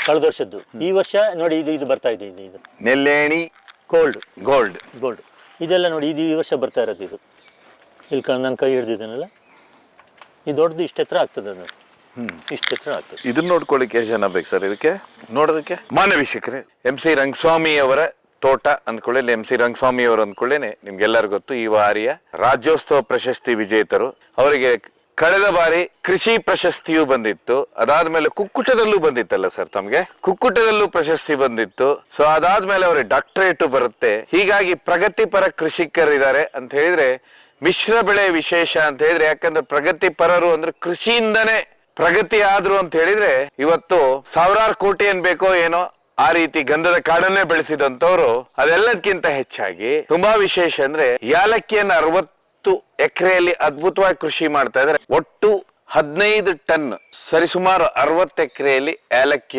ಕಳೆದ ವರ್ಷದ್ದು. ಈ ವರ್ಷ ನೋಡಿ ಇದು ಬರ್ತಾ ಇದೆ, ಇದು ನೆಲ್ಲೇಣಿ ಗೋಲ್ಡ್ ಗೋಲ್ಡ್ ಗೋಲ್ಡ್ ಇದೆಲ್ಲ ನೋಡಿ, ಇದು ಈ ವರ್ಷ ಬರ್ತಾ ಇರೋದು. ಇದು ಇಲ್ಲಿ ನನ್ನ ಕೈ ಹಿಡ್ದಿದ್ದೇನಲ್ಲ, ಇದು ದೊಡ್ಡದು ಇಷ್ಟೆತ್ರ ಆಗ್ತದೆ, ಅದು ಇಷ್ಟೆತ್ರ ಆಗ್ತದೆ. ಇದನ್ನ ನೋಡ್ಕೊಳ್ಳಿಕ್ಕೆ ಎಷ್ಟು ಜನ ಬೇಕು ಸರ್ ಇದಕ್ಕೆ ನೋಡೋದಕ್ಕೆ? ಮಾನ್ಯ ವೀಕ್ಷಕರೇ, MC ರಂಗಸ್ವಾಮಿ ಅವರ ತೋಟ ಅಂದ್ಕೊಳ್ಳಿ, MC ರಂಗಸ್ವಾಮಿ ಅವರು ಅಂದ್ಕೊಳ್ಳೇನೆ ನಿಮ್ಗೆಲ್ಲರಿಗೂ ಗೊತ್ತು. ಈ ಬಾರಿಯ ರಾಜ್ಯೋತ್ಸವ ಪ್ರಶಸ್ತಿ ವಿಜೇತರು. ಅವರಿಗೆ ಕಳೆದ ಬಾರಿ ಕೃಷಿ ಪ್ರಶಸ್ತಿಯೂ ಬಂದಿತ್ತು, ಅದಾದ್ಮೇಲೆ ಕುಕ್ಕುಟದಲ್ಲೂ ಬಂದಿತ್ತಲ್ಲ ಸರ್ ತಮ್ಗೆ? ಕುಕ್ಕುಟದಲ್ಲೂ ಪ್ರಶಸ್ತಿ ಬಂದಿತ್ತು. ಸೊ ಅದಾದ್ಮೇಲೆ ಅವರಿಗೆ ಡಾಕ್ಟರೇಟ್ ಬರುತ್ತೆ. ಹೀಗಾಗಿ ಪ್ರಗತಿಪರ ಕೃಷಿಕರಿದ್ದಾರೆ ಅಂತ ಹೇಳಿದ್ರೆ ಮಿಶ್ರ ಬೆಳೆ ವಿಶೇಷ ಅಂತ ಹೇಳಿದ್ರೆ, ಯಾಕಂದ್ರೆ ಪ್ರಗತಿಪರರು ಅಂದ್ರೆ ಕೃಷಿಯಿಂದನೇ ಪ್ರಗತಿ ಆದ್ರು ಅಂತ ಹೇಳಿದ್ರೆ ಇವತ್ತು ಸಾವಿರಾರು ಕೋಟಿ ಏನ್ ಬೇಕೋ ಏನೋ ಆ ರೀತಿ ಗಂಧದ ಕಾಡನ್ನೇ ಬೆಳೆಸಿದಂತವ್ರು. ಅದೆಲ್ಲದಕ್ಕಿಂತ ಹೆಚ್ಚಾಗಿ ತುಂಬಾ ವಿಶೇಷ ಅಂದ್ರೆ ಯಾಲಕ್ಕಿಯನ್ನು 60 ಎಕರೆಯಲ್ಲಿ ಅದ್ಭುತವಾಗಿ ಕೃಷಿ ಮಾಡ್ತಾ ಇದ್ದಾರೆ. ಒಟ್ಟು 15 ಟನ್ ಸರಿಸುಮಾರು 60 ಎಕರೆಯಲ್ಲಿ ಏಲಕ್ಕಿ